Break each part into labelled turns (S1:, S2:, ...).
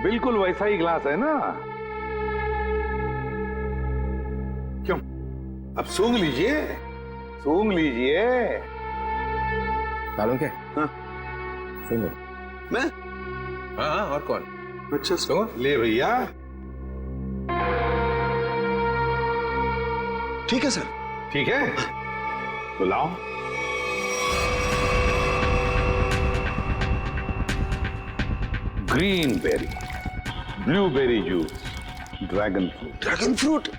S1: बिल्कुल वैसा ही ग्लास है ना? क्यों, अब सूंघ लीजिए, सूंघ लीजिए।
S2: मालूम क्या?
S3: हाँ।
S2: सुनो।
S3: मैं?
S2: हाँ, और कौन?
S3: अच्छा
S2: सुनो।
S1: ले भैया।
S3: ठीक है सर।
S1: ठीक है, तो लाओ। Green berry, blueberry juice, dragon fruit,
S3: dragon fruit.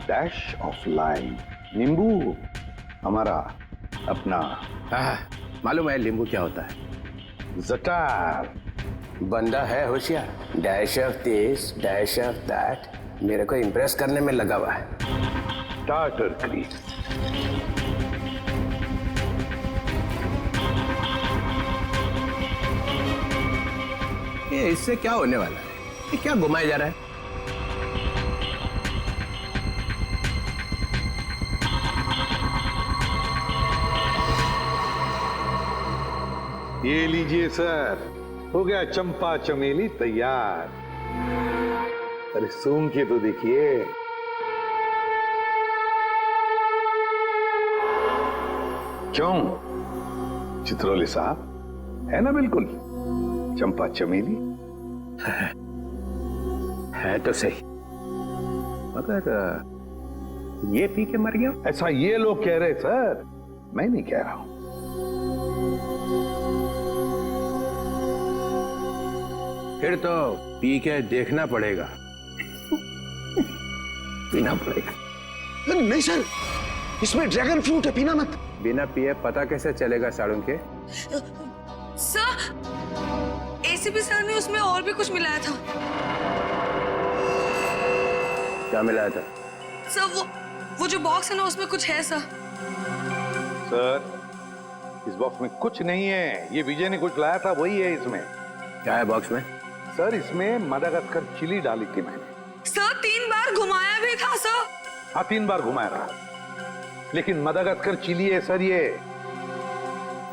S1: Dash of lime, नींबू, हमारा अपना
S2: हाँ, मालूम है नींबू क्या होता है?
S1: जटार।
S2: बंदा है होशियार, dash of this dash of that, मेरे को इम्प्रेस करने में लगा हुआ है।
S1: टार्टर क्रीम,
S2: ये इससे क्या होने वाला है? ये क्या घुमाया जा रहा है?
S1: ये लीजिए सर, हो गया चंपा चमेली तैयार। अरे सूंघ के तो देखिए। क्यों चित्रोली साहब, है ना बिल्कुल चंपा चमेली?
S2: है तो सही, मगर ये पी के मर गया।
S1: ऐसा ये लोग कह रहे सर, मैं नहीं कह रहा हूं।
S2: फिर तो पी के देखना पड़ेगा। पीना पड़ेगा।
S3: नहीं सर, इसमें ड्रैगन फ्रूट है, पीना मत।
S2: बिना पिए पता कैसे चलेगा साड़ुन के?
S4: सर, एसीपी सर ने उसमें और भी कुछ मिलाया था।
S2: क्या मिलाया था?
S4: सर वो जो बॉक्स है ना, उसमें कुछ है सर।
S1: सर, इस बॉक्स में कुछ नहीं है, ये विजय ने कुछ लाया था वही है इसमें।
S2: क्या है बॉक्स में?
S1: सर, इसमें मदागास्कर चिली डाली थी मैंने।
S4: सर 3 बार घुमाया भी था सर।
S1: हाँ, 3 बार घुमाया रहा, लेकिन मदागास्कर चिली है सर ये।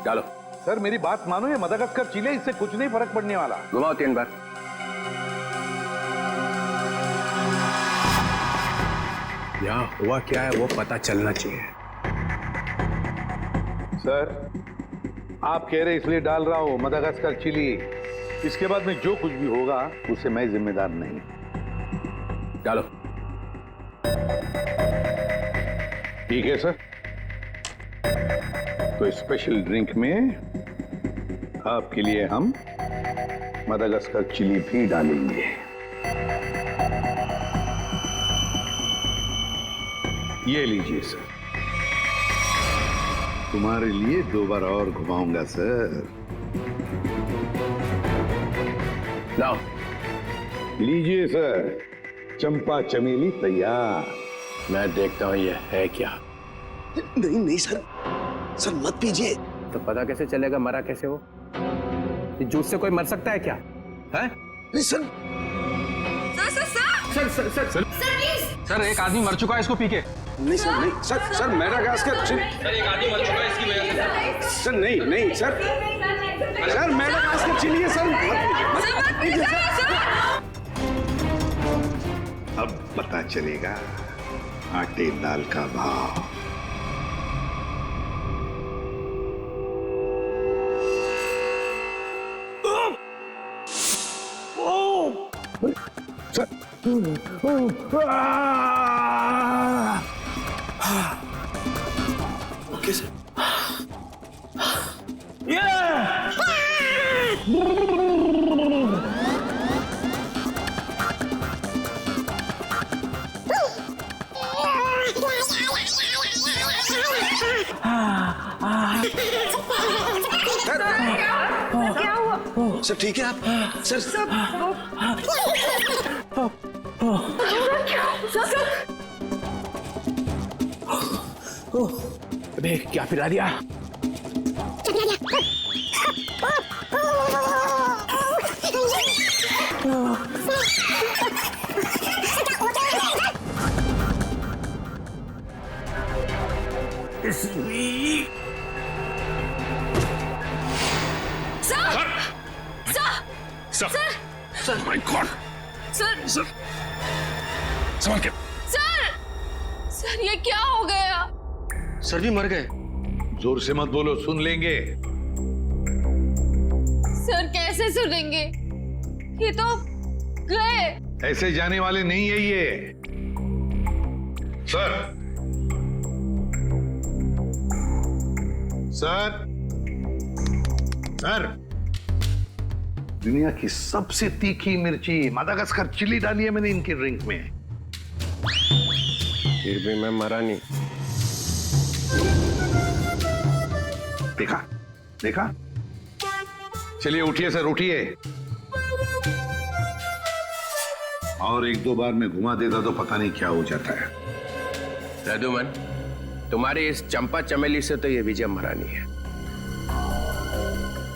S2: डालो।
S1: सर मेरी बात मानो, ये मदागास्कर चिली है, इससे कुछ नहीं फर्क पड़ने वाला।
S2: घुमाओ 3 बार। यहाँ हुआ क्या है वो पता चलना चाहिए।
S1: सर, आप कह रहे इसलिए डाल रहा हूं मदागास्कर चिली। इसके बाद में जो कुछ भी होगा उससे मैं जिम्मेदार नहीं।
S2: डालो।
S1: ठीक है सर, तो स्पेशल ड्रिंक में आपके लिए हम मदागास्कर चिली भी डालेंगे। ये लीजिए सर, तुम्हारे लिए 2 बार और घुमाऊंगा सर।
S2: लाओ।
S1: लीजिए सर, चंपा चमेली तैयार।
S2: मैं देखता हूँ ये है क्या।
S3: नहीं नहीं सर, सर मत पीजिए।
S2: तो पता कैसे चलेगा मरा कैसे वो? इस जूस से कोई मर सकता है क्या? है?
S3: नहीं सर।
S2: Sir
S4: please.
S5: सर, एक आदमी मर चुका है इसको पी के।
S3: नहीं सर, नहीं sir, sir Madagascar chilli.
S5: Sir, एक आदमी मर चुका है इसकी वजह से।
S3: सर नहीं नहीं सर, सर मदागास्कर चिली है सर। मत पीजिए सर।
S1: अब पता चलेगा आटे दाल का भाव।
S3: Okay sir.
S4: क्या हुआ?
S3: सर ठीक है आप? सर
S2: अबे क्या पिला दिया?
S4: सर
S6: माय गॉड
S4: सर
S6: संभाल के।
S4: सर ये क्या हो गया?
S3: सर जी मर गए।
S1: जोर से मत बोलो, सुन लेंगे।
S4: सर कैसे सुनेंगे? ये तो गए।
S1: ऐसे जाने वाले नहीं है ये। सर सर सर, दुनिया की सबसे तीखी मिर्ची मादागास्कर चिली डाली है मैंने इनके ड्रिंक में।
S2: फिर भी मैं मरा नहीं।
S1: देखा देखा। चलिए उठिए सर, उठिए। और एक दो बार मैं घुमा देता तो पता नहीं क्या हो जाता है।
S2: रघुमन, तुम्हारी इस चंपा चमेली से तो ये विजय मरा नहीं है।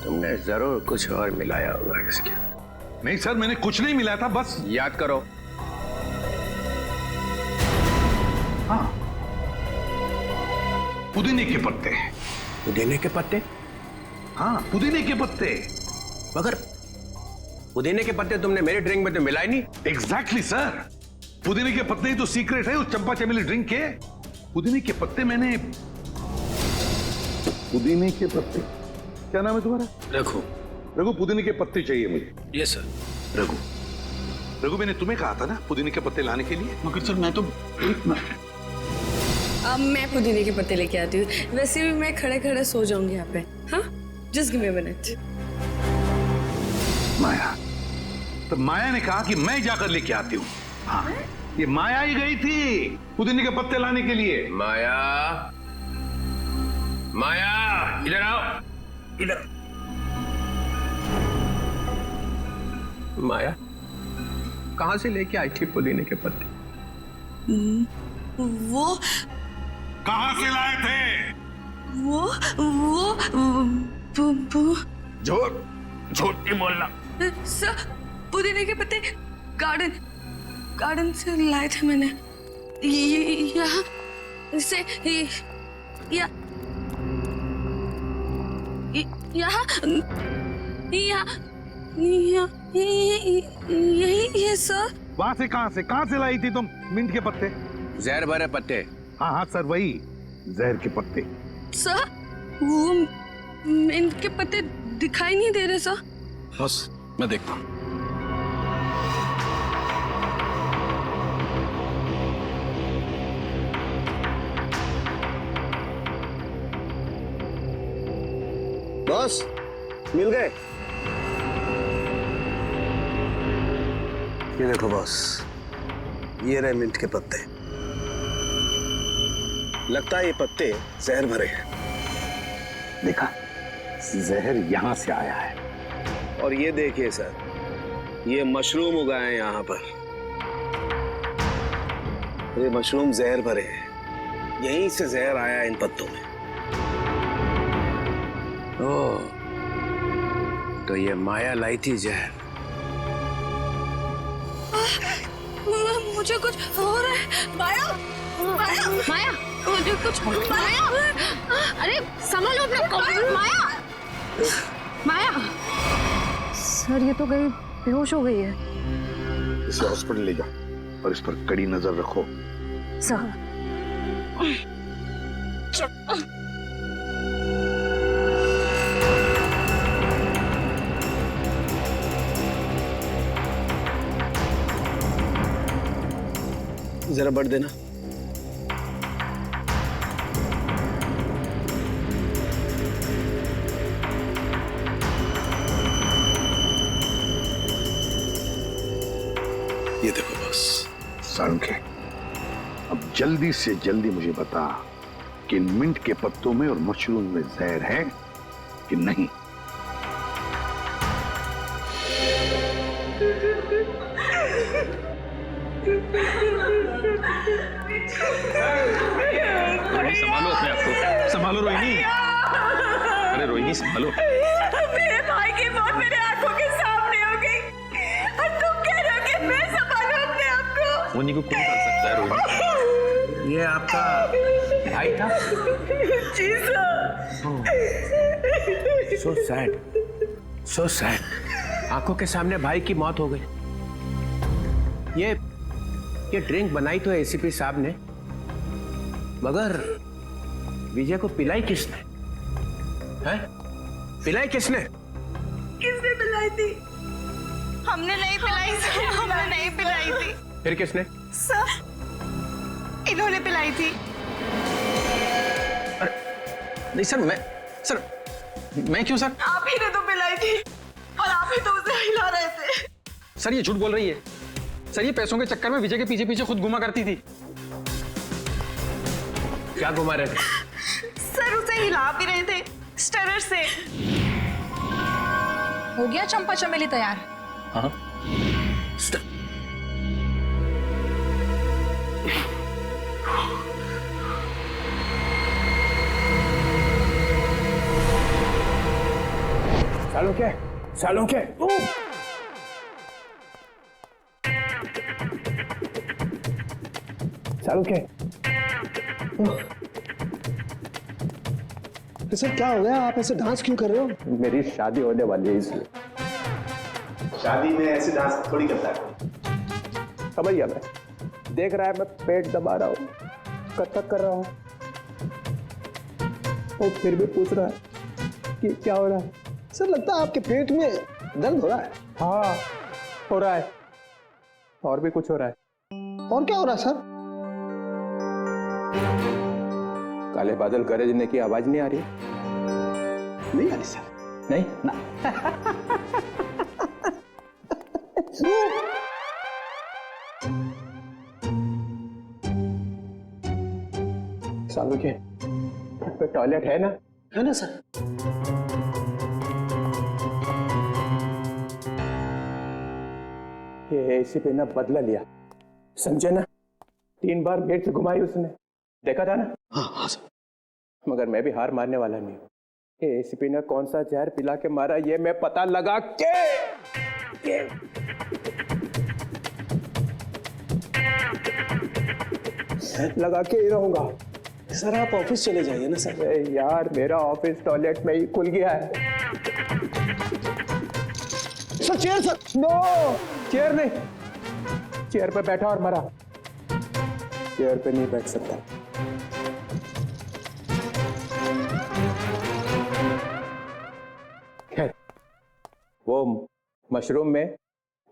S2: तुमने जरूर कुछ और मिलाया होगा इसके।
S1: नहीं सर, मैंने कुछ नहीं मिला था, बस
S2: याद करो।
S1: हाँ, पुदीने के पत्ते।
S2: पुदीने के पत्ते?
S1: हाँ, पुदीने के पत्ते।
S2: मगर पुदीने के पत्ते तुमने मेरे ड्रिंक में तो मिलाए नहीं।
S1: एग्जैक्टली सर, पुदीने के पत्ते ही तो सीक्रेट है उस चंपा चमेली ड्रिंक के। पुदीने के पत्ते मैंने, पुदीने के पत्ते, क्या नाम है तुम्हारा?
S3: रघु।
S1: रघु, पुदीने के पत्ते चाहिए मुझे।
S3: Yes sir.
S1: रघु, रघु मैंने तुम्हें कहा था ना पुदीने के पत्ते लाने के लिए।
S3: मगर सर मैं तो
S4: अब मैं पुदीने के पत्ते लेके आती हूँ। वैसे भी मैं खड़े खड़े सो जाऊंगी यहाँ पे। हाँ, just give me a minute.
S1: Maya, तो माया ने कहा कि मैं जाकर लेके आती हूँ। हाँ, ये माया ही गई थी पुदीने के पत्ते लाने के लिए।
S2: माया, माया इधर आओ, इधर। माया कहां से लेके आई थी पुदीने के पत्ते?
S4: वो
S1: कहां से लाए थे?
S4: वो
S2: झूठ नहीं बोलना।
S4: सर, पुदीने के पत्ते गार्डन से लाए थे मैंने। यहाँ से यही है सर।
S1: वहां से कहां से लाई थी तुम मिंट के पत्ते?
S2: जहर भरे पत्ते।
S1: हाँ हाँ सर, वही जहर के पत्ते।
S4: सर, वो इनके पत्ते दिखाई नहीं दे रहे सर।
S3: बस मैं देखता हूँ।
S7: बॉस, मिल गए? ये देखो बॉस, ये रहे मिंट के पत्ते। लगता है ये पत्ते जहर भरे हैं।
S1: देखा, जहर यहां से आया है।
S7: और ये देखिए सर, ये मशरूम उगाए हैं यहाँ पर। ये मशरूम जहर भरे हैं, यहीं से जहर आया है इन पत्तों में।
S2: ओ, तो ये माया लाई थी जहर।
S4: मुझे कुछ हो रहा है। माया, माया, माया, मुझे कुछ माया। अरे संभालो अपना कॉम्प्यूटर। माया, माया। सर ये तो गई, बेहोश हो गई है।
S1: इसे हॉस्पिटल ले जाओ और इस पर कड़ी नजर रखो।
S4: सर
S7: जरा बढ़ देना।
S3: ये देखो बॉस।
S1: सांखे, अब जल्दी से जल्दी मुझे बता कि इन मिंट के पत्तों में और मशरूम में जहर है कि नहीं।
S5: संभालो अपने आप को, संभालो रोहिणी। अरे रोहिणी संभालो।
S8: मेरे भाई की मौत मेरे आंखों के सामने हो गई और तुम कह रहे हो कि मैं संभालूं अपने आप को।
S5: रोहिणी को कौन कर सकता है? रोहिणी,
S2: ये आपका भाई था?
S8: जी sir.
S2: So sad, so sad. आंखों के सामने भाई की मौत हो गई। ये ड्रिंक बनाई तो एसीपी साहब ने, मगर विजय को पिलाई किसने? हैं? पिलाई किसने?
S8: किसने पिलाई थी? हमने नहीं पिलाई सर, हमने नहीं पिलाई थी।
S2: फिर किसने?
S8: सर, इन्होंने पिलाई थी।
S5: नहीं सर, मैं क्यों सर?
S8: आप ही ने तो पिलाई थी और आप ही तो उसे हिला रहे थे।
S5: सर ये झूठ बोल रही है। सर ये पैसों के चक्कर में विजय के पीछे पीछे खुद घुमा करती थी।
S2: क्या घुमा रहे थे?
S8: सर उसे हिला भी रहे थे स्टरर से।
S4: हो गया चंपा चमेली तैयार?
S5: हाँ।
S2: सालों के
S7: सर क्या हो गया? आप ऐसे डांस क्यों कर रहे हो?
S2: मेरी शादी होने वाली है इसलिए।
S7: शादी में ऐसे डांस थोड़ी करता है।
S2: समझ गया मैं। देख रहा है मैं पेट दबा रहा हूँ, कथक कर रहा हूँ, और फिर भी पूछ रहा है कि क्या हो रहा है।
S7: सर लगता है आपके पेट में दर्द हो रहा है।
S2: हाँ हो रहा है, और भी कुछ हो रहा है।
S7: और क्या हो रहा है सर?
S2: काले बादल गरजने की आवाज नहीं आ रही?
S7: नहीं आ रही सर।
S2: नहीं ना। सालों के टॉयलेट है ना?
S7: है ना सर।
S2: ये एसीपी ने बदला लिया, समझे ना? 3 बार गेट से घुमाई उसने, देखा था ना?
S7: हाँ सर।
S2: मगर मैं भी हार मानने वाला नहीं हूँ। ये एसीपी ने कौन सा जहर पिला के मारा ये मैं पता लगा के ही रहूंगा।
S7: सर आप ऑफिस चले जाइए ना सर।
S2: यार मेरा ऑफिस टॉयलेट में ही खुल गया है।
S7: Sir chair sir.
S2: No, chair नहीं, चेयर पे बैठा और मरा, चेयर पे नहीं बैठ सकता। खैर वो मशरूम में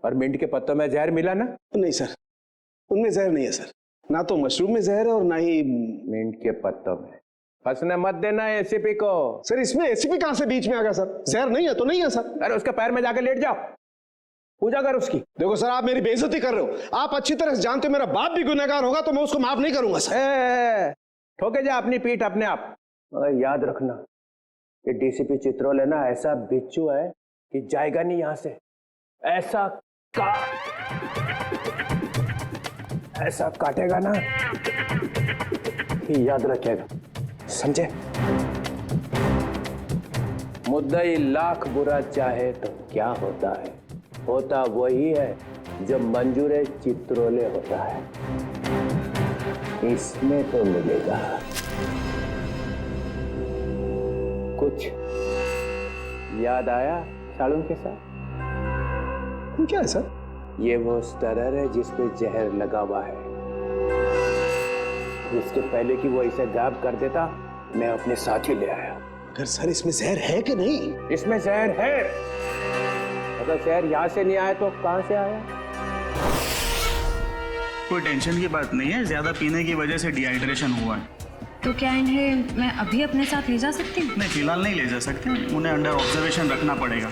S2: और मिंट के पत्तों में जहर मिला ना?
S7: नहीं सर, उनमें जहर नहीं है सर। ना तो मशरूम में जहर है और ना ही
S2: मिंट के पत्तों में। फंसने मत देना एसीपी को।
S7: सर इसमें एसीपी कहां से बीच में आ गया सर? जहर नहीं है तो नहीं है सर।
S2: अरे उसके पैर में जाकर लेट जाओ, पूजा कर उसकी।
S7: देखो सर आप मेरी बेइज्जती कर रहे हो। आप अच्छी तरह से जानते हो मेरा बाप भी गुनहगार होगा तो मैं उसको माफ नहीं करूंगा सर।
S2: ठोके जा अपनी पीठ अपने आप। मगर याद रखना ये डीसीपी चित्रोले ना ऐसा बिच्छू है कि जाएगा नहीं यहां से। ऐसा काटेगा ना कि याद रखेगा, समझे? मुद्दई लाख बुरा चाहे तो क्या होता है, होता वही है जो मंजूर चित्रोले होता है। इसमें तो मिलेगा कुछ। याद आया सालून के साथ?
S7: क्या है सर?
S2: ये वो स्टरर है जिसपे जहर लगा हुआ है। इसके पहले कि वो इसे गायब कर देता मैं अपने साथ ही ले आया।
S7: अगर सर इसमें जहर है कि नहीं?
S2: इसमें जहर है। अगर जहर यहाँ से नहीं आया तो कहाँ से आया?
S9: कोई टेंशन की बात नहीं है, ज्यादा पीने की वजह से डिहाइड्रेशन हुआ है।
S4: तो क्या इन्हें मैं अभी अपने साथ ले जा सकती हूँ?
S9: नहीं फिलहाल नहीं ले जा सकते, उन्हें अंडर ऑब्जर्वेशन रखना पड़ेगा।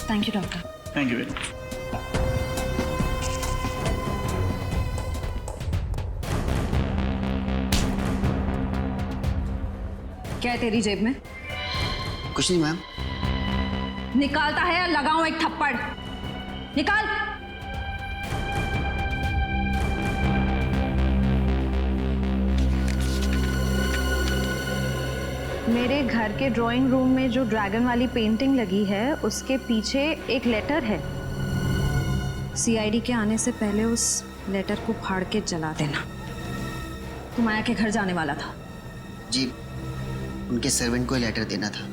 S4: Thank you doctor.
S9: Thank you very much.
S4: क्या है तेरी जेब में?
S10: कुछ नहीं मैम।
S4: निकालता है या लगाऊं एक थप्पड़? निकाल। मेरे घर के ड्राइंग रूम में जो ड्रैगन वाली पेंटिंग लगी है उसके पीछे एक लेटर है। सीआईडी के आने से पहले उस लेटर को फाड़ के जला देना। तू माया के घर जाने वाला था?
S10: जी, उनके सर्वेंट को लेटर देना था।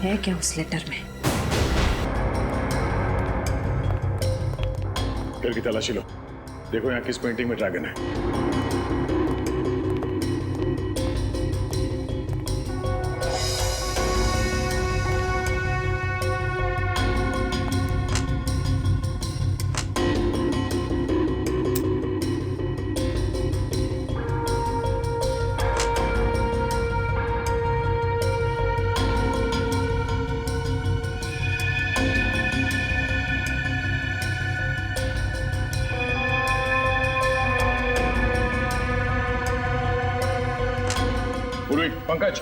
S4: है क्या उस लेटर में?
S6: घर की तलाशी लो, देखो यहाँ किस पेंटिंग में ड्रैगन है। पंकज,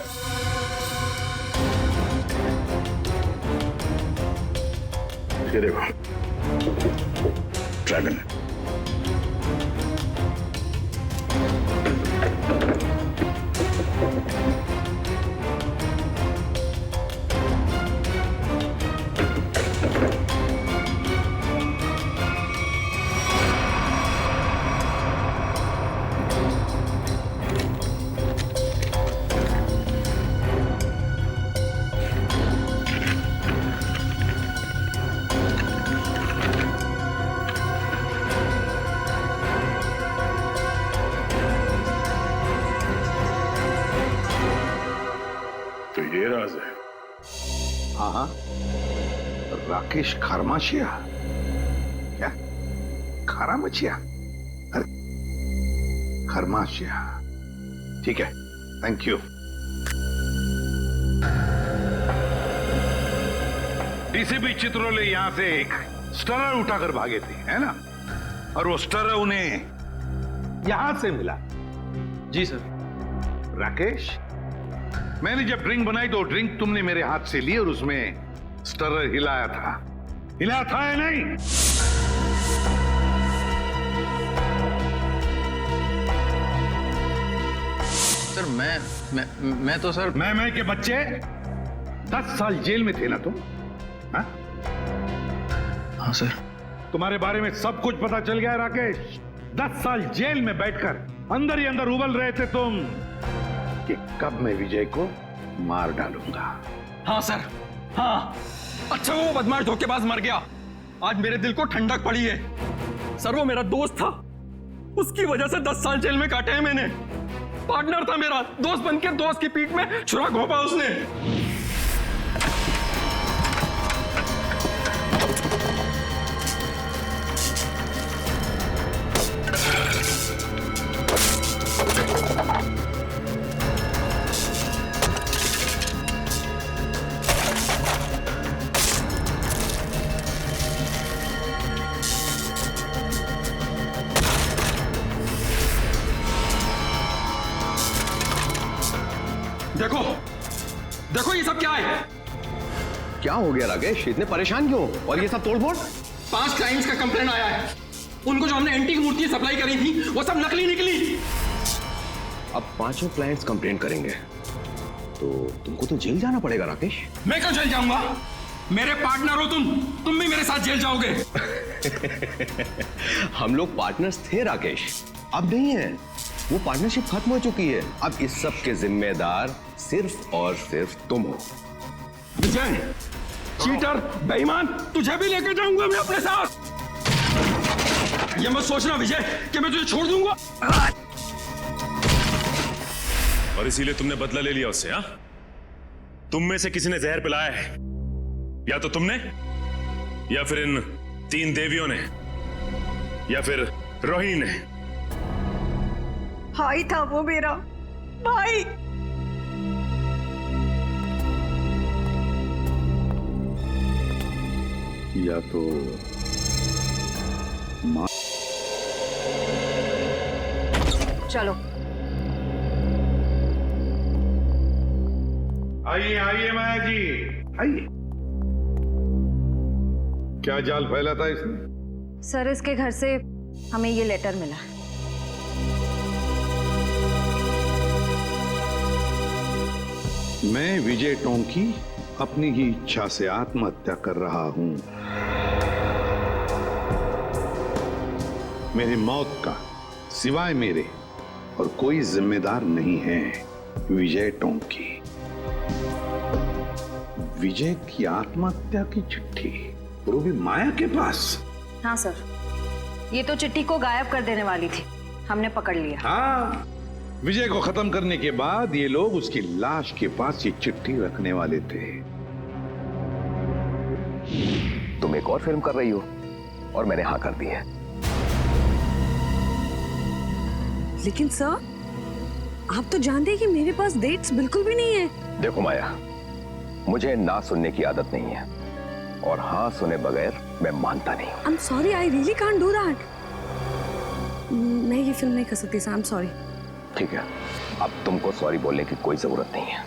S6: ये देखो ड्रैगन। तो ये राज है।
S1: हाँ हाँ, राकेश खरमाशिया। क्या खरामचिया? अरे खरमाशिया, ठीक है, थैंक यू। डीसीपी चित्रोले यहां से एक स्टरर उठाकर भागे थे, है ना? और वो स्टरर उन्हें यहां से मिला।
S5: जी सर।
S1: राकेश, मैंने जब ड्रिंक बनाई तो ड्रिंक तुमने मेरे हाथ से ली और उसमें स्टरर हिलाया था या नहीं?
S5: सर मैं तो सर
S1: मैं के बच्चे 10 साल जेल में थे ना तुम? हाँ?
S5: हाँ सर।
S1: तुम्हारे बारे में सब कुछ पता चल गया है राकेश। 10 साल जेल में बैठकर अंदर ही अंदर उबल रहे थे तुम कि कब मैं विजय को मार डालूंगा।
S5: हाँ सर, हाँ। अच्छा वो बदमाश धोखेबाज मर गया, आज मेरे दिल को ठंडक पड़ी है। सर वो मेरा दोस्त था, उसकी वजह से 10 साल जेल में काटे हैं मैंने। पार्टनर था मेरा, दोस्त बनकर दोस्त की पीठ में छुरा घोंपा उसने। देखो देखो ये सब क्या है?
S2: क्या हो गया राकेश, इतने परेशान क्यों? और ये सब तोड़फोड़?
S5: 5 क्लाइंट्स का कंप्लेंट आया है। उनको जो हमने एंटीक मूर्ति सप्लाई करी थी वो सब नकली निकली।
S2: अब 5 क्लाइंट्स कंप्लेंट करेंगे तो तुमको तो जेल जाना पड़ेगा राकेश।
S5: मैं क्यों जेल जाऊंगा? मेरे पार्टनर हो तुम भी मेरे साथ जेल जाओगे।
S2: हम लोग पार्टनर्स थे राकेश, अब नहीं है। वो पार्टनरशिप खत्म हो चुकी है। अब इस सब के जिम्मेदार सिर्फ और सिर्फ तुम हो।
S5: विजय, चीटर, बेईमान, तुझे भी लेकर जाऊंगा मैं अपने साथ। ये मत सोचना विजय कि मैं तुझे छोड़ दूंगा।
S6: और इसीलिए तुमने बदला ले लिया उससे? हाँ, तुम में से किसी ने जहर पिलाया है, या तो तुमने, या फिर इन 3 देवियों ने, या फिर रोहिणी ने।
S8: भाई था वो मेरा भाई।
S1: या तो
S4: चलो
S1: आइए आइए माया जी, आइए। क्या जाल फैला था इसने?
S4: सर, इसके घर से हमें ये लेटर मिला।
S1: मैं विजय टोंकी अपनी ही इच्छा से आत्महत्या कर रहा हूं। मेरी मौत का सिवाय मेरे और कोई जिम्मेदार नहीं है। विजय टोंकी, विजय की आत्महत्या की चिट्ठी, और वो भी माया के पास।
S8: हाँ सर, ये तो चिट्ठी को गायब कर देने वाली थी, हमने पकड़ लिया।
S1: हाँ, विजय को खत्म करने के बाद ये लोग उसकी लाश के पास ये चिट्ठी रखने वाले थे।
S11: तुम एक और फिल्म कर रही हो और मैंने हाँ कर दी है।
S8: लेकिन सर, आप तो जानते हैं कि मेरे पास डेट्स बिल्कुल भी नहीं है।
S11: देखो माया, मुझे ना सुनने की आदत नहीं है और हाँ सुने बगैर मैं मानता नहीं हूँ।
S8: I am sorry, I really can't do that. मैं ये फिल्म नहीं कर सकती सर, आई एम सॉरी।
S11: ठीक है, अब तुमको सॉरी बोलने की कोई जरूरत नहीं है।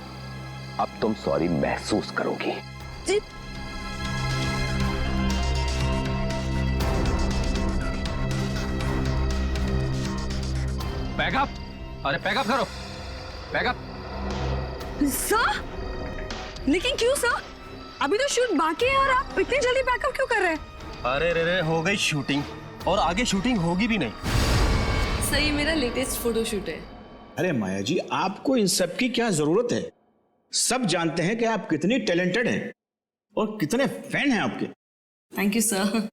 S11: अब तुम सॉरी महसूस करोगी।
S5: पैकअप, अरे पैकअप करो, पैकअप।
S8: सर, लेकिन क्यों सर? अभी तो शूट बाकी है और आप इतनी जल्दी पैकअप क्यों कर रहे हैं?
S9: अरे रे हो गई शूटिंग और आगे शूटिंग होगी भी नहीं।
S4: सही मेरा लेटेस्ट फोटोशूट है।
S12: अरे माया जी, आपको इन सब की क्या जरूरत है? सब जानते हैं कि आप कितनी टैलेंटेड हैं और कितने फैन हैं आपके।
S4: Thank you sir.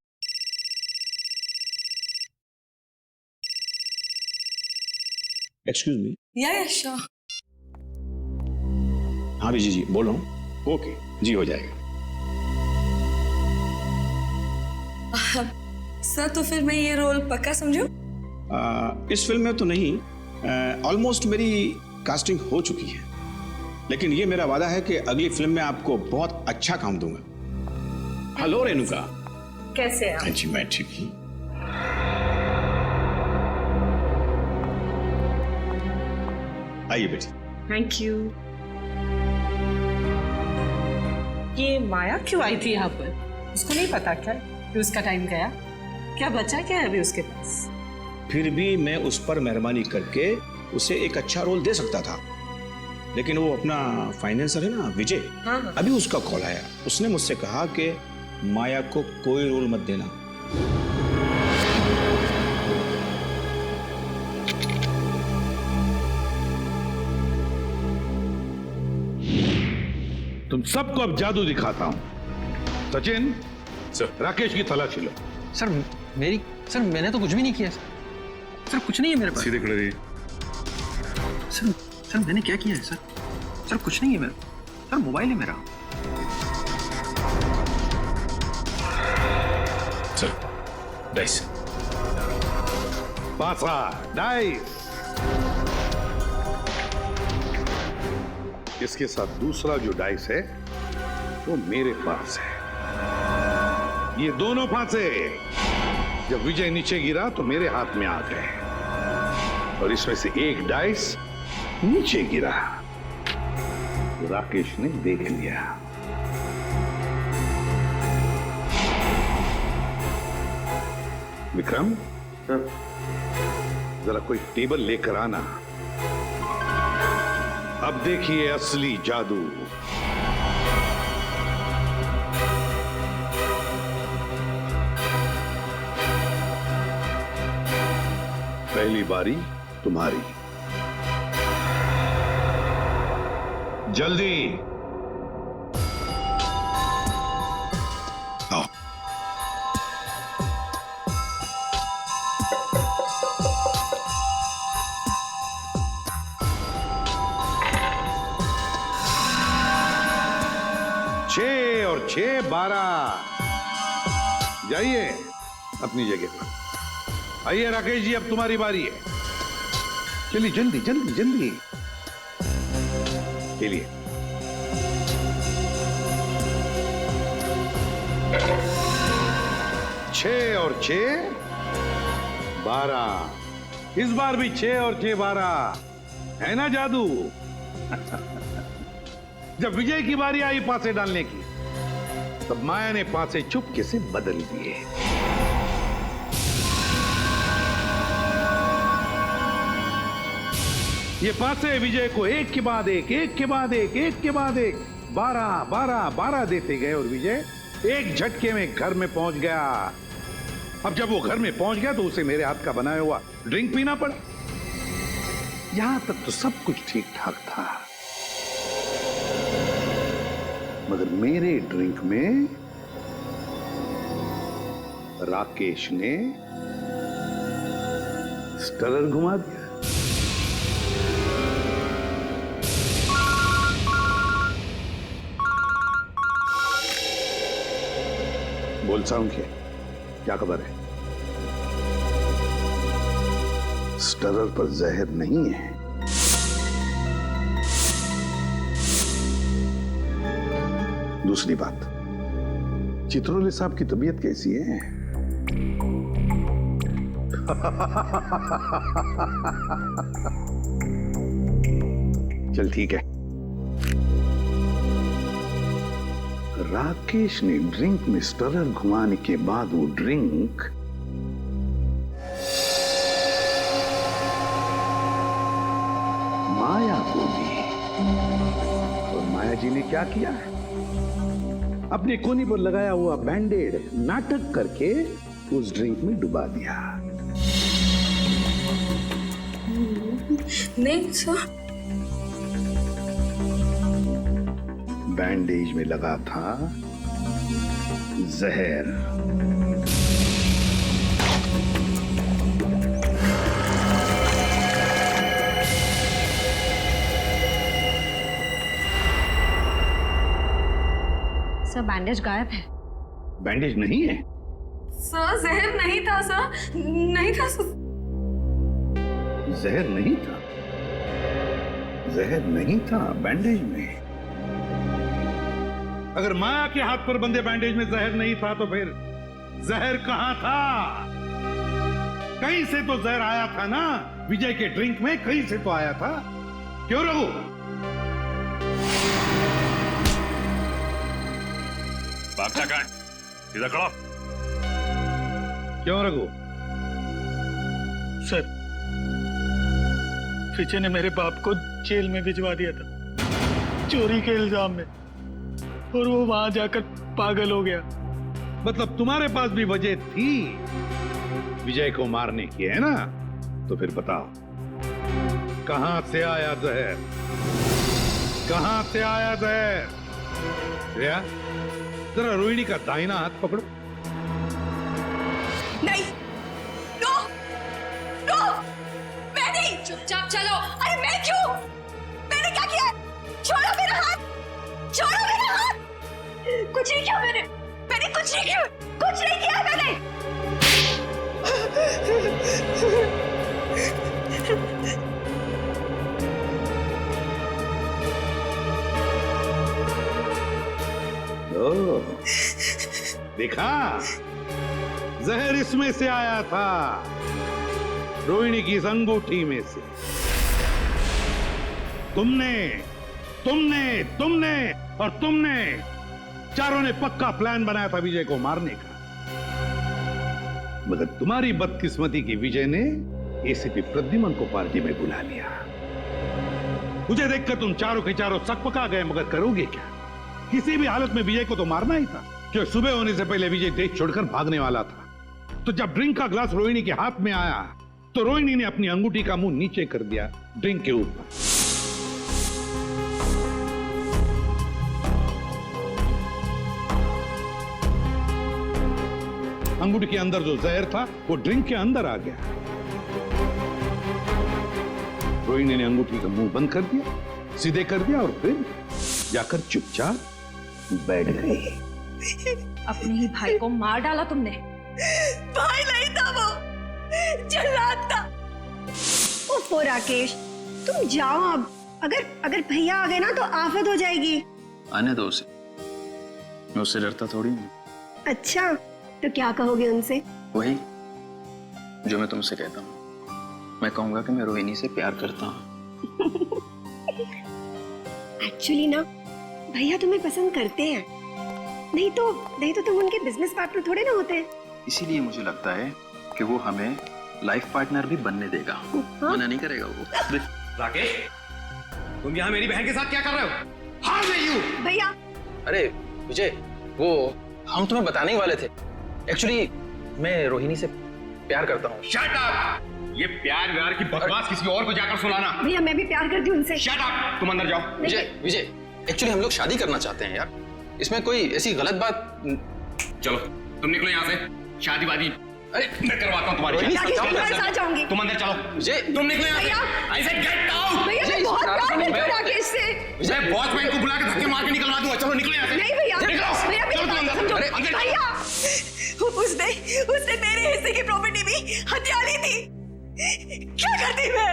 S12: Excuse me.
S4: या श्योर।
S12: हाँ विजय जी, बोल रहा हूँ। ओके जी, हो जाएगा।
S4: सर तो फिर मैं ये रोल पक्का समझूं?
S12: इस फिल्म में तो नहीं, ऑलमोस्ट मेरी कास्टिंग हो चुकी है, लेकिन ये मेरा वादा है कि अगली फिल्म में आपको बहुत अच्छा काम दूंगा। हेलो रेणुका,
S8: कैसे आप?
S12: जी मैं ठीक हूँ। आइए बेटी।
S8: Thank you. ये माया क्यों आई थी यहाँ पर? उसको नहीं पता क्या कि उसका टाइम गया? क्या बचा क्या है अभी उसके पास?
S12: फिर भी मैं उस पर मेहरबानी करके उसे एक अच्छा रोल दे सकता था, लेकिन वो अपना फाइनेंसर है ना विजय,
S8: हाँ।
S12: अभी उसका कॉल आया। उसने मुझसे कहा कि माया को कोई रोल मत देना।
S1: तुम सबको अब जादू दिखाता हूं। सचिन,
S6: सर,
S1: राकेश की तलाशी लो।
S5: सर मैंने तो कुछ भी नहीं किया सर, कुछ नहीं है मेरे पास।
S6: सीधे खड़े रहिए।
S5: सर मैंने क्या किया है सर कुछ नहीं है मेरा। सर मोबाइल है मेरा।
S6: Sir dice.
S1: पासा डाइस। इसके साथ दूसरा जो डाइस है वो मेरे पास है। ये दोनों फांसे जब विजय नीचे गिरा तो मेरे हाथ में आ गए, और इसमें से एक डाइस नीचे गिरा तो राकेश ने देख लिया। विक्रम, जरा कोई टेबल लेकर आना। अब देखिए असली जादू। पहली बारी तुम्हारी। जल्दी आओ। छह और 6 12। जाइए अपनी जगह पर। आइए राकेश जी, अब तुम्हारी बारी है। चलिए जल्दी जल्दी जल्दी। चलिए। छह और 6 12। इस बार भी 6 और 6 12 है ना जादू? जब विजय की बारी आई पासे डालने की, तब माया ने पासे चुपके से बदल दिए। ये पासे विजय को एक के बाद एक, एक के बाद एक, एक के बाद एक 12 12 12 देते गए, और विजय एक झटके में घर में पहुंच गया। अब जब वो घर में पहुंच गया तो उसे मेरे हाथ का बनाया हुआ ड्रिंक पीना पड़ा। यहां तक तो सब कुछ ठीक ठाक था, मगर मेरे ड्रिंक में राकेश ने स्टरर घुमा दिया। बोल साउंड क्या खबर है? स्टरर पर जहर नहीं है। दूसरी बात, चित्रोले साहब की तबीयत कैसी है? चल ठीक है। राकेश ने ड्रिंक में स्टरर घुमाने के बाद वो ड्रिंक माया को दी। और माया जी ने क्या किया? अपने कोनी पर लगाया हुआ बैंडेड नाटक करके उस ड्रिंक में डुबा दिया।
S8: नहीं सर,
S1: बैंडेज में लगा था जहर।
S4: सर बैंडेज गायब है।
S1: बैंडेज नहीं है?
S8: सर जहर नहीं था सर, नहीं था सर।
S1: जहर नहीं था? जहर नहीं था बैंडेज में? अगर माया के हाथ पर बंधे बैंडेज में जहर नहीं था तो फिर जहर कहां था? कहीं से तो जहर आया था ना, विजय के ड्रिंक में कहीं से तो आया था। क्यों रघु?
S6: भागता कहां है? सीधा खड़ा।
S1: क्यों रघु?
S5: सर, विजय ने मेरे बाप को जेल में भिजवा दिया था चोरी के इल्जाम में, और वो वहां जाकर पागल हो गया।
S1: मतलब तुम्हारे पास भी वजह थी विजय को मारने की, है ना? तो फिर बताओ, कहां से आया जहर? कहां से आया जहर? श्रेया, जरा रोहिणी का दाहिना हाथ पकड़ो।
S8: नहीं, नो, नो, मैं नहीं।
S4: चुपचाप चलो।
S8: अरे मैं क्यों? मैंने क्या किया? छोड़ो मेरा हाथ, छोड़ो मेरा हाथ। कुछ नहीं किया मैंने कुछ नहीं किया, कुछ नहीं किया मैंने।
S1: ओ, देखा, जहर इसमें से आया था, रोहिणी की इस अंगूठी में से। तुमने तुमने तुमने और तुमने चारों ने पक्का प्लान बनाया था विजय को मारने का। मगर तुम्हारी बदकिस्मती की विजय ने एसीपी प्रद्युमन को पार्टी में बुला लिया। मुझे देखकर तुम चारों के चारों सकपका गए, मगर करोगे क्या? किसी भी हालत में विजय को तो मारना ही था, क्यों सुबह होने से पहले विजय देश छोड़कर भागने वाला था। तो जब ड्रिंक का ग्लास रोहिणी के हाथ में आया तो रोहिणी ने अपनी अंगूठी का मुंह नीचे कर दिया ड्रिंक के ऊपर। अंगूठी के अंदर जो जहर था वो ड्रिंक के अंदर आ गया। रोहिणी ने अंगूठी का मुंह बंद कर दिया, सीधे कर दिया, और फिर जाकर चुपचाप बैठ गई।
S4: अपने ही भाई को मार डाला तुमने।
S8: भाई नहीं था वो, जल्लाद था।
S3: ओफो राकेश, तुम जाओ अब। अगर भैया आ गए ना तो आफत हो जाएगी।
S9: आने दो उसे, मैं उससे डरता थोड़ी हूँ।
S3: अच्छा, तो क्या कहोगे उनसे?
S9: वही जो मैं तुमसे कहता हूँ। मैं कहूंगा कि मैं रोहिणी से प्यार करता हूँ।
S3: एक्चुअली ना भैया तुम्हें पसंद करते हैं, नहीं तो तुम उनके बिजनेस पार्टनर थोड़े ना होते।
S9: इसीलिए मुझे लगता है कि वो हमें लाइफ पार्टनर भी बनने देगा। मना नहीं करेगा वो।
S5: राकेश, तुम यहाँ मेरी बहन के साथ क्या कर रहे हो? How are you?
S3: भैया।
S9: अरे विजय, वो हम तुम्हें बताने ही वाले थे। एक्चुअली मैं रोहिणी से प्यार करता हूँ।
S5: Shut up! ये प्यार व्यार की बकवास किसी और को जाकर सुनाना।
S3: भैया मैं भी प्यार करती हूँ उनसे।
S5: Shut up! तुम अंदर जाओ।
S9: विजय, एक्चुअली हम लोग शादी करना चाहते हैं यार। इसमें कोई ऐसी गलत बात।
S5: चलो तुम निकलो यहाँ से, शादी वादी अरे मैं करवाता हूँ तुम्हारी
S3: मैं
S5: शादी।
S3: तुम्हारे साथ जाऊंगी।
S5: तुम अंदर चलो।
S9: विजय
S5: तुम निकलो यहाँ से। I said get out।
S3: भैया मैं बहुत प्यार करती हूँ राकेश से।
S5: मैं वॉचमैन को बुला के धक्के मार के निकलवा दूंगा। चलो निकलो यहाँ से।
S3: नहीं भैया,
S5: निकलो।
S3: भैया
S5: चलो तुम अंदर।
S3: समझो।
S5: अरे अंदर
S3: भैया
S8: उसने मेरे हिस्से की प्रॉपर्टी भी हथिया ली थी। क्या करती मैं?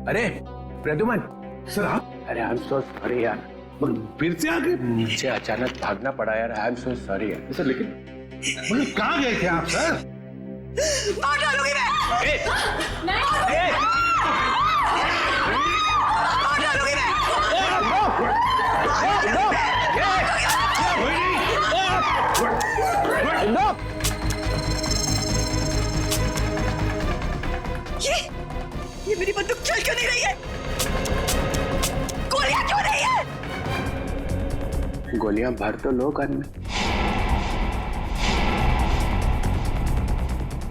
S2: अरे प्रद्युमन सर, अरे आई एम सो सॉरी यार,
S1: फिर से आगे
S2: नीचे अचानक भागना पड़ा यार, आई एम सो सॉरी यार।
S1: सर लेकिन कहाँ गए थे आप सर?
S8: मार डालूंगी मैं। मार डालूंगी मैं। ये मेरी बंदूक चल क्यों नहीं रही है? गोलियां क्यों नहीं है?
S2: गोलियां भर तो लो गन में।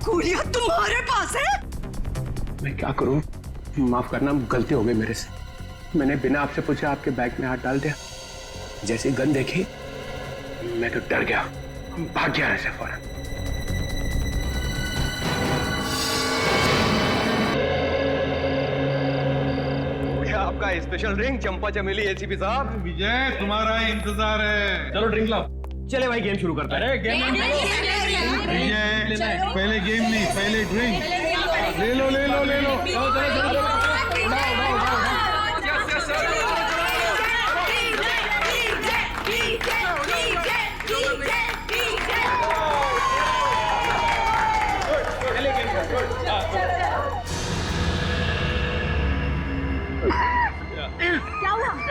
S8: गोलियां तुम्हारे पास है?
S2: मैं क्या करूं? माफ करना, गलती हो गई मेरे से। मैंने बिना आपसे पूछे आपके बैग में हाथ डाल दिया। जैसे गन देखी मैं तो डर गया, भाग गया ऐसे फौरन।
S5: आपका स्पेशल ड्रिंक चंपा चमेली एसीपी साहब।
S1: विजय तुम्हारा इंतजार है।
S5: चलो ड्रिंक लाओ।
S2: चले भाई गेम शुरू करते हैं।
S5: अरे गेम
S1: विजय पहले गेम नहीं, पहले ड्रिंक। ले लो ले लो ले लो।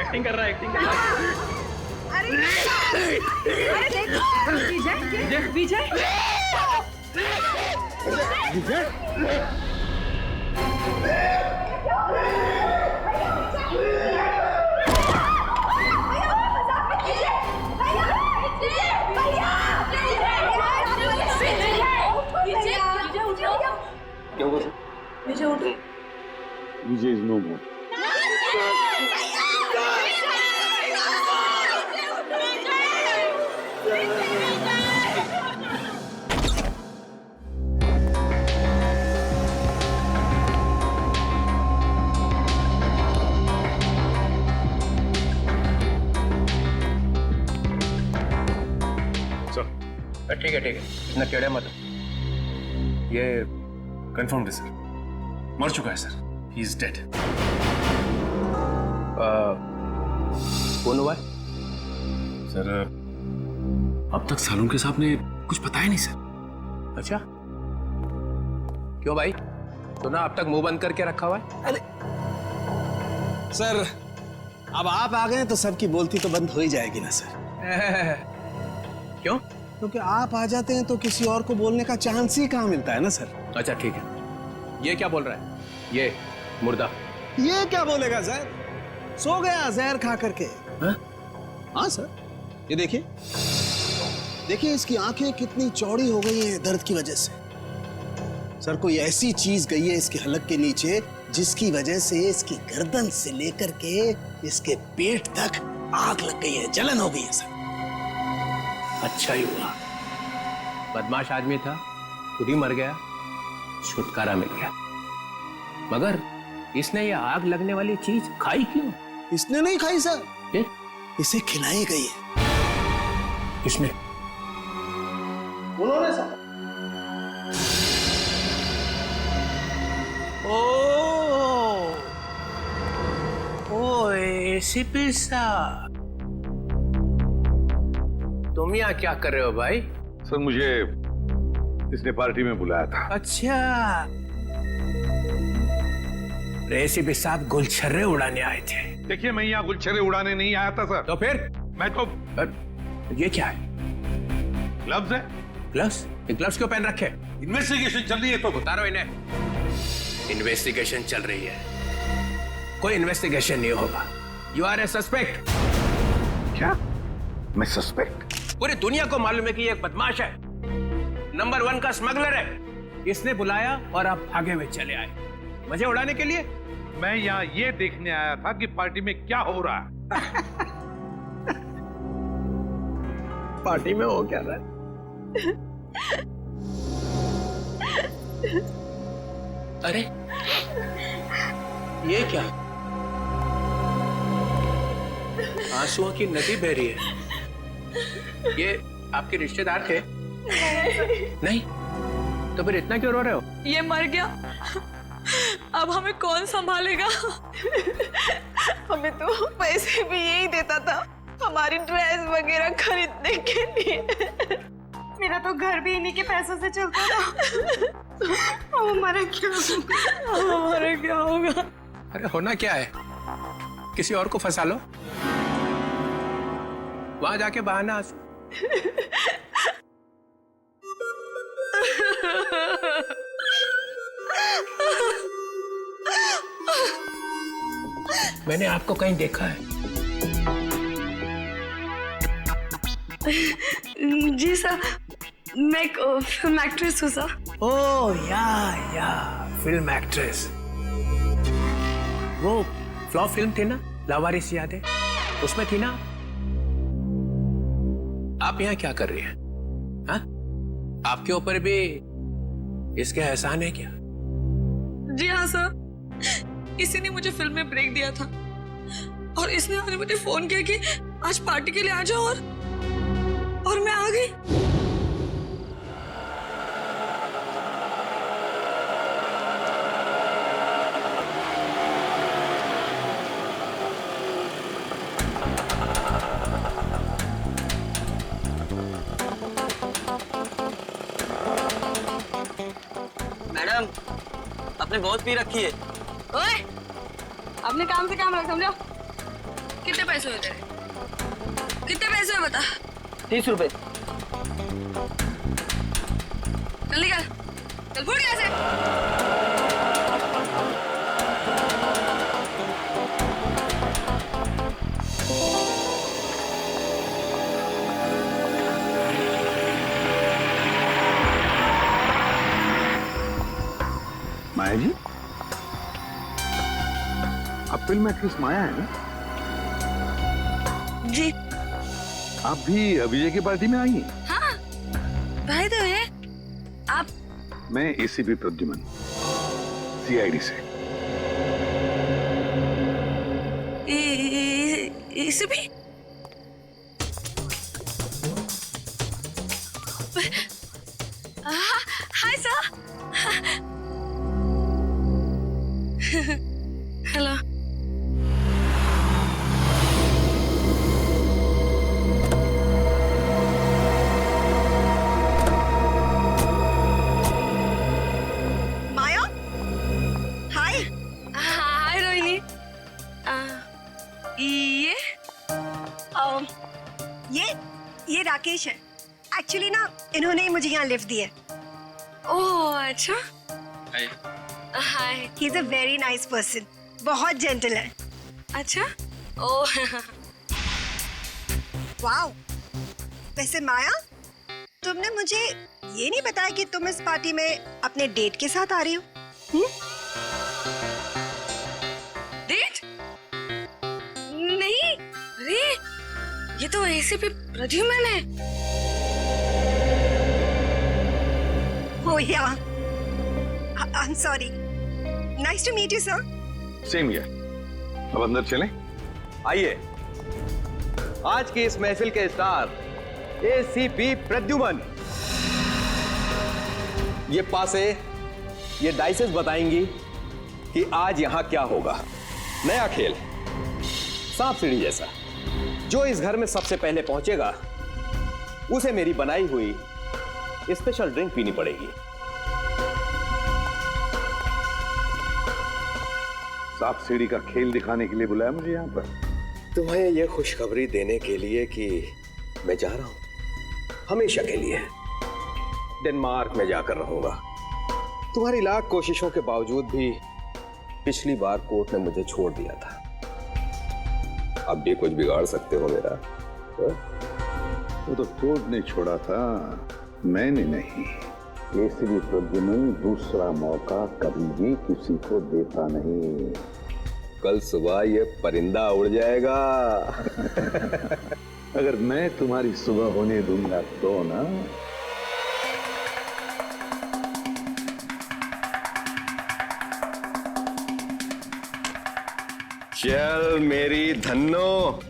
S5: एक्टिंग कर रहा है, एक्टिंग कर रहा है।
S8: अरे देखो विजय विजय
S1: विजय इज नो मोर।
S2: ठीक है इतना टेढ़े मत। ये
S6: कंफर्म है सर, मर चुका है सर, ही इज डेड।
S2: कौन हुआ है?
S6: सर अब तक सालून के साहब ने कुछ बताया नहीं सर।
S2: अच्छा क्यों भाई, तो ना अब तक मुंह बंद करके रखा हुआ है?
S7: सर अब आप आ गए तो सबकी बोलती तो बंद हो ही जाएगी ना सर।
S2: क्यों?
S7: क्योंकि आप आ जाते हैं तो किसी और को बोलने का चांस ही कहाँ मिलता है ना सर।
S2: अच्छा ठीक है, ये क्या बोल रहा है? ये मुर्दा
S7: ये क्या बोलेगा सर, सो गया जहर खा करके। हाँ सर, ये देखिए देखिए इसकी आंखें कितनी चौड़ी हो गई हैं दर्द की वजह से। सर कोई ऐसी चीज गई है इसके हलक के नीचे जिसकी वजह से इसकी गर्दन से लेकर के इसके पेट तक आग लग गई है, जलन हो गई है सर।
S2: अच्छा ही हुआ, बदमाश आदमी था, खुद ही मर गया, छुटकारा मिल गया। मगर इसने ये आग लगने वाली चीज खाई क्यों?
S7: इसने नहीं खाई सर, इसे खिलाई गई है।
S2: किसने?
S7: उन्होंने सर।
S2: ओ एसीपी साहब, तुम यहाँ क्या कर रहे हो भाई?
S1: सर मुझे इसने पार्टी में बुलाया था।
S2: अच्छा, एसीपी साहब गुलछर्रे उड़ाने आए थे।
S1: देखिए मैं यहाँ गुलछर्रे उड़ाने नहीं आया था सर।
S2: तो फिर?
S1: मैं तो
S2: ये क्या है?
S1: ग्लव्स है।
S2: ग्लव्स? ये ग्लव्स क्यों पहन रखे?
S1: इन्वेस्टिगेशन चल रही है तो
S2: उतारो इन्हें। इन्वेस्टिगेशन चल रही है, कोई इन्वेस्टिगेशन नहीं होगा। You are a suspect.
S1: क्या? मैं सस्पेक्ट?
S2: पूरी दुनिया को मालूम है कि ये एक बदमाश है, नंबर 1 का स्मगलर है। इसने बुलाया और आप भागे हुए चले आए मजे उड़ाने के लिए।
S1: मैं यहाँ ये देखने आया था कि पार्टी में क्या हो रहा है।
S2: पार्टी में हो क्या रहा है? अरे ये क्या? आंसुओं की नदी बह रही है। ये आपके रिश्तेदार थे? नहीं, तो फिर इतना क्यों रो रहे हो?
S8: ये मर गया, अब हमें कौन संभालेगा? हमें तो पैसे भी यही देता था हमारी ड्रेस वगैरह खरीदने के लिए। मेरा तो घर भी इन्हीं के पैसों से चलता था। अब हमारा क्या होगा? हमारा क्या होगा?
S2: अरे होना क्या है, किसी और को फंसा लो, वहां जाके बहाना आंसू। मैंने आपको कहीं देखा है?
S8: जी सर, मैं एक फिल्म एक्ट्रेस हूँ सर।
S2: ओह या फिल्म एक्ट्रेस। वो फ्लॉप फिल्म थी ना, लावारिस याद है? उसमें थी ना? आप यहाँ क्या कर रही हैं? हाँ? आपके ऊपर भी इसके एहसान है क्या?
S8: जी हाँ सर, इसी ने मुझे फिल्म में ब्रेक दिया था और इसने आज मुझे फोन किया कि आज पार्टी के लिए आ जाओ और मैं आ गई।
S10: मैडम, आपने बहुत पी रखी है।
S8: ओए, अपने काम से काम रख, समझो। कितने पैसे हुए तेरे? कितने पैसे हुए बता?
S10: 30 रुपए।
S8: चल निकल, चल फुट यहाँ से।
S1: माया जी, आप फिल्म एक्ट्रेस माया है ना?
S8: जी।
S1: आप भी विजय की पार्टी में आई हैं?
S8: हाँ, भाई तो है आप?
S1: मैं एसीपी प्रद्युमन, सीआईडी से।
S8: एसीपी? Hi sir. हेलो।
S3: माया, हाय।
S8: हाय रोहिणी।
S3: ये राकेश है। एक्चुअली ना इन्होंने मुझे यहाँ लिफ्ट दी है।
S8: ओह अच्छा। Hi.
S3: He is a very nice person, बहुत जेंटल है।
S8: अच्छा। ओह।
S3: वाओ। वैसे माया, तुमने मुझे ये नहीं बताया कि तुम इस पार्टी में अपने डेट के साथ आ रही हो?
S8: डेट? नहीं, अरे ये तो एसीपी प्रद्युमन है।
S3: Oh yeah. I'm sorry. Nice to meet you, sir.
S1: Same here. अब अंदर चलें?
S11: आइए, आज की इस महफिल के स्टार एसीपी प्रद्युमन। ये पासे, ये डाइसेस बताएंगी कि आज यहां क्या होगा। नया खेल, सांप सीढ़ी जैसा। जो इस घर में सबसे पहले पहुंचेगा उसे मेरी बनाई हुई स्पेशल ड्रिंक पीनी पड़ेगी।
S1: सांप सीढ़ी का खेल दिखाने के लिए बुलाया मुझे यहाँ पर?
S11: तुम्हें यह खुशखबरी देने के लिए कि मैं जा रहा हूं हमेशा के लिए। डेनमार्क में जाकर रहूंगा। तुम्हारी लाख कोशिशों के बावजूद भी पिछली बार कोर्ट ने मुझे छोड़ दिया था। अब भी कुछ बिगाड़ सकते हो मेरा?
S1: वो तो कोर्ट ने छोड़ा था, मैंने नहीं। एसीपी प्रद्युमन दूसरा मौका कभी भी किसी को देता नहीं।
S11: कल सुबह ये परिंदा उड़ जाएगा।
S1: अगर मैं तुम्हारी सुबह होने दूंगा तो ना।
S11: चल मेरी Dhanno.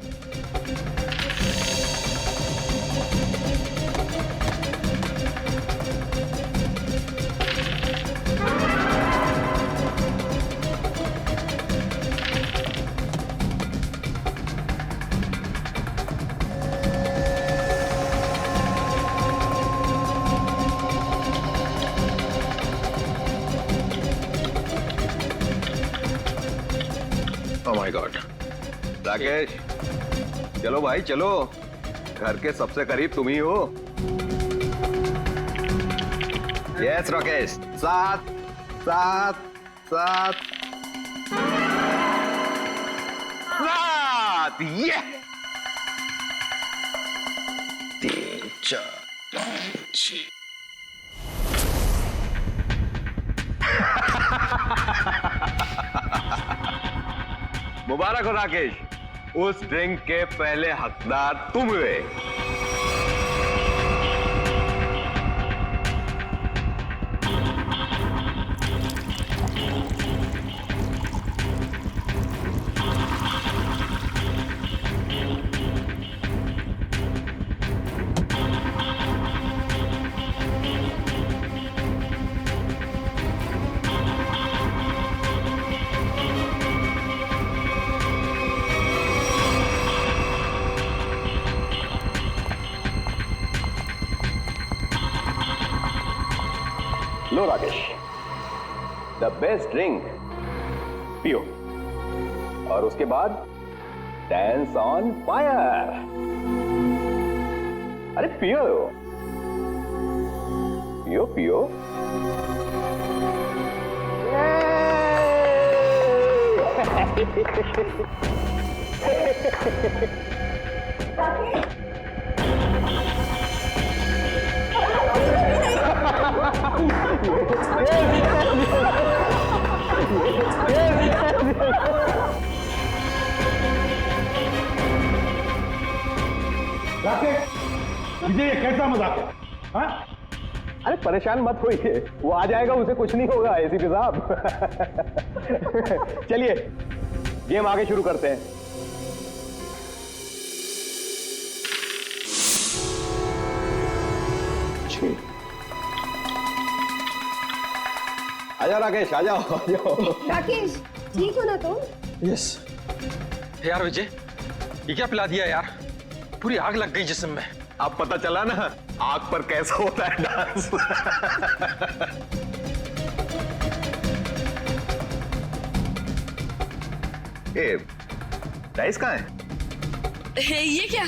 S11: Oh my God. Rakesh, चलो भाई चलो, घर के सबसे करीब तुम ही हो। यस राकेश, सात सात सात सात, ये 3 4 5 6। मुबारक हो राकेश, उस ड्रिंक के पहले हकदार तुम हुए। लो राकेश, द बेस्ट ड्रिंक पियो और उसके बाद डांस ऑन फायर। अरे पियो पियो पियो।
S1: मुझे ये कैसा मजाक है? हाँ?
S11: अरे परेशान मत होइए, वो आ जाएगा, उसे कुछ नहीं होगा एसीपी साहब। चलिए गेम आगे शुरू करते हैं। आजा राकेश, आ जाओ आ जाओ।
S3: राकेश, ठीक हो ना तुम?
S9: यस। यार विजय, ये क्या पिला दिया यार? पूरी आग लग गई जिस्म में।
S11: अब पता चला ना आग पर कैसा होता है डांस। ए, डाइस कहाँ है?
S8: ये क्या?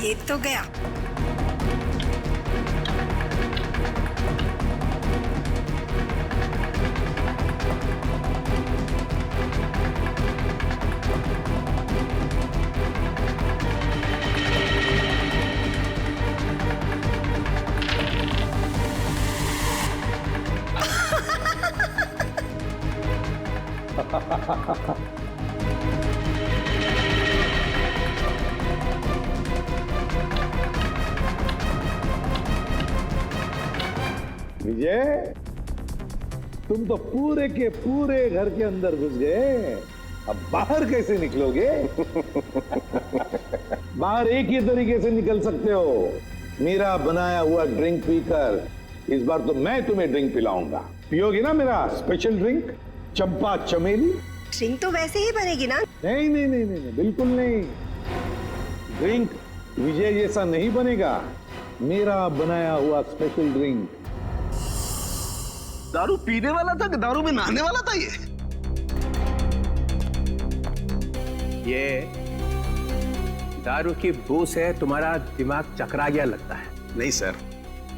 S3: ये तो गया।
S1: विजय, तुम तो पूरे के पूरे घर के अंदर घुस गए, अब बाहर कैसे निकलोगे? बाहर एक ही तरीके से निकल सकते हो, मेरा बनाया हुआ ड्रिंक पीकर। इस बार तो मैं तुम्हें ड्रिंक पिलाऊंगा, पियोगी ना मेरा स्पेशल ड्रिंक चंपा चमेली?
S3: ड्रिंक तो वैसे ही बनेगी ना?
S1: नहीं नहीं नहीं नहीं, बिल्कुल नहीं। ड्रिंक विजय जैसा नहीं बनेगा, मेरा बनाया हुआ स्पेशल ड्रिंक।
S7: दारू पीने वाला था कि दारू में नहाने वाला था
S2: ये दारू की बू से तुम्हारा दिमाग चकरा गया लगता है।
S7: नहीं सर,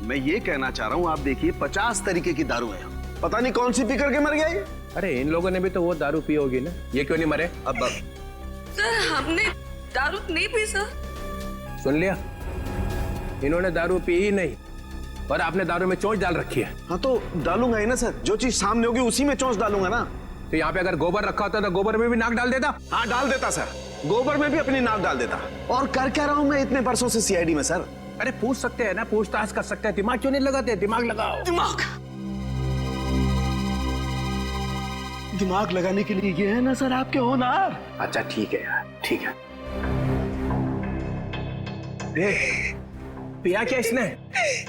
S7: मैं ये कहना चाह रहा हूँ, आप देखिए 50 तरीके की दारू है, पता नहीं कौन सी पी करके मर गया ये।
S2: अरे इन लोगों ने भी तो वो दारू पी होगी ना, ये क्यों नहीं मरे?
S7: अब
S8: सर हमने दारू नहीं पी सर।
S2: सुन लिया, इन्होंने दारू पी ही नहीं और आपने दारू में चोंच डाल रखी है।
S7: हाँ तो डालूंगा ही ना सर, जो चीज सामने होगी उसी में चोंच डालूंगा ना।
S2: तो यहाँ पे अगर गोबर रखा होता तो गोबर में भी नाक डाल देता।
S7: हाँ डाल देता सर, गोबर में भी अपनी नाक डाल देता। और कर क्या रहा हूँ मैं इतने वर्षों से सीआईडी में सर?
S2: अरे पूछ सकते हैं ना, पूछताछ कर सकते हैं, दिमाग क्यों नहीं लगाते? दिमाग लगाओ।
S7: दिमाग लगाने के लिए ये है ना सर आपके होनहार।
S2: अच्छा ठीक है यार, ठीक है। पिया क्या इसने?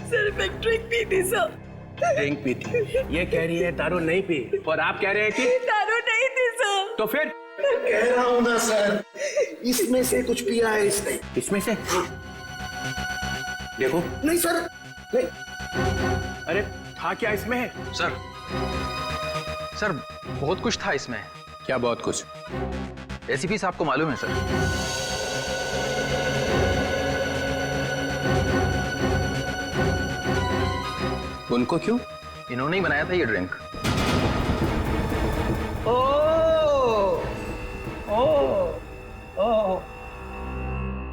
S8: सर मैं ड्रिंक पी थी सर।
S2: ड्रिंक पी थी, ये कह रही है दारू नहीं पी, और आप कह रहे हैं कि
S8: दारू नहीं थी सर।
S2: तो फिर?
S7: कह रहा हूँ ना सर, इसमें से कुछ पिया है इसने।
S2: इसमें से? देखो।
S7: नहीं सर, नहीं।
S2: अरे था क्या इसमें?
S9: सर बहुत कुछ था इसमें।
S2: क्या बहुत कुछ?
S9: एसीपी साहब को मालूम है सर।
S2: उनको क्यों?
S9: इन्होंने ही बनाया था ये ड्रिंक।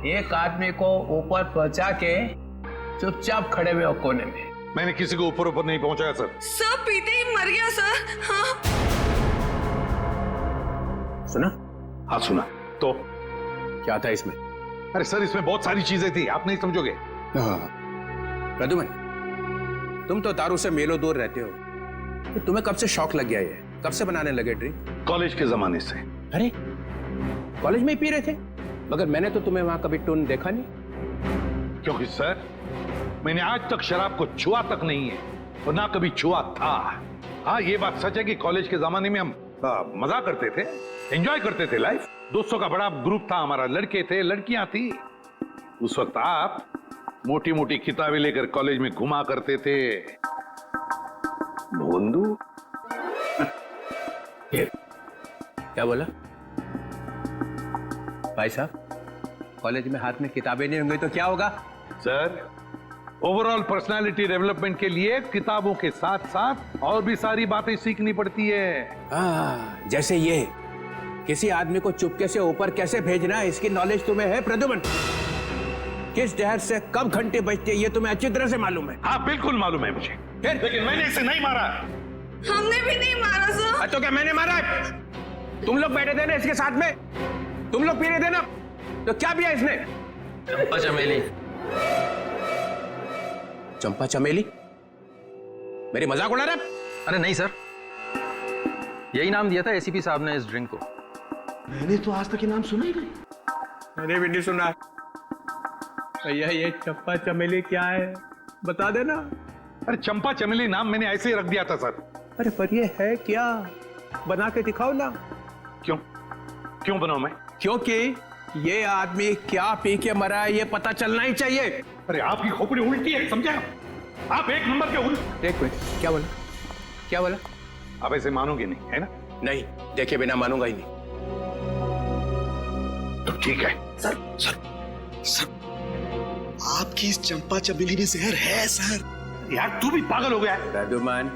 S2: एक आदमी को ऊपर पहुंचा के चुपचाप खड़े हुए हो कोने में।
S1: मैंने किसी को ऊपर ऊपर नहीं पहुंचाया सर।
S8: सब पीते ही मर गया सर। हाँ
S2: सुना?
S1: हाँ सुना। तो
S2: क्या था इसमें?
S1: अरे सर इसमें बहुत सारी चीजें थी, आप नहीं समझोगे।
S2: प्रद्युमन, तुम तो दारू से मेलो दूर रहते हो, तो तुम्हें कब से शौक लग गया ये? कब से बनाने लगे ड्रिंक?
S1: कॉलेज के जमाने से।
S2: अरे कॉलेज में ही पी रहे थे? मगर मैंने तो तुम्हें वहां कभी टून देखा नहीं।
S1: क्योंकि सर मैंने आज तक शराब को छुआ तक नहीं है और ना कभी छुआ था। हाँ ये बात सच है कि कॉलेज के जमाने में हम मजा करते थे, एंजॉय करते थे लाइफ। दोस्तों का बड़ा ग्रुप था हमारा, लड़के थे लड़कियां थी। उस वक्त आप मोटी मोटी किताबें लेकर कॉलेज में घुमा करते थे। भोंदू
S2: क्या बोला भाई साहब? कॉलेज में हाथ में किताबें नहीं होंगी तो क्या होगा?
S1: सर ओवरऑल पर्सनालिटी डेवलपमेंट के लिए किताबों के साथ साथ और भी सारी बातें सीखनी पड़ती है।
S2: जैसे ये किसी आदमी को चुपके से ऊपर कैसे भेजना है, इसकी नॉलेज तुम्हें है प्रद्युमन? किस डहर से कब घंटे बजते ये तुम्हें अच्छी तरह से मालूम है।
S1: हाँ बिल्कुल मालूम है मुझे, लेकिन मैंने इसे नहीं मारा।
S8: हमने भी नहीं मारा सर।
S2: तो क्या मैंने मारा है? तुम लोग बैठे थे ना इसके साथ में, तुम लोग पी रहे थे ना, तो क्या पिया इसने?
S9: चंपा चमेली।
S2: चंपा चमेली? मेरी मजाक उड़ा रहा है?
S9: अरे नहीं सर, यही नाम दिया था एसीपी साहब ने इस ड्रिंक को।
S7: मैंने तो आज तक ये नाम सुना ही नहीं।
S2: मैंने भी नहीं सुना। भैया ये चंपा चमेली क्या है बता देना।
S1: अरे चंपा चमेली नाम मैंने ऐसे ही रख दिया था सर।
S2: अरे पर ये है क्या, बना के दिखाओ ना।
S1: क्यों क्यों बनाऊं मैं?
S2: क्योंकि ये आदमी क्या पी के मरा है ये पता चलना ही चाहिए।
S1: अरे आपकी खोपड़ी उल्टी है, समझे आप? एक नंबर के उल्टे।
S2: एक मिनट, क्या बोला? क्या बोला?
S1: आप ऐसे मानोगे नहीं है ना?
S2: नहीं, देखे बिना मानूंगा ही नहीं।
S1: तो ठीक है।
S7: सर आपकी इस चंपा चमेली में जहर है सर।
S1: यार तू भी पागल हो गया है।
S2: प्रद्युमन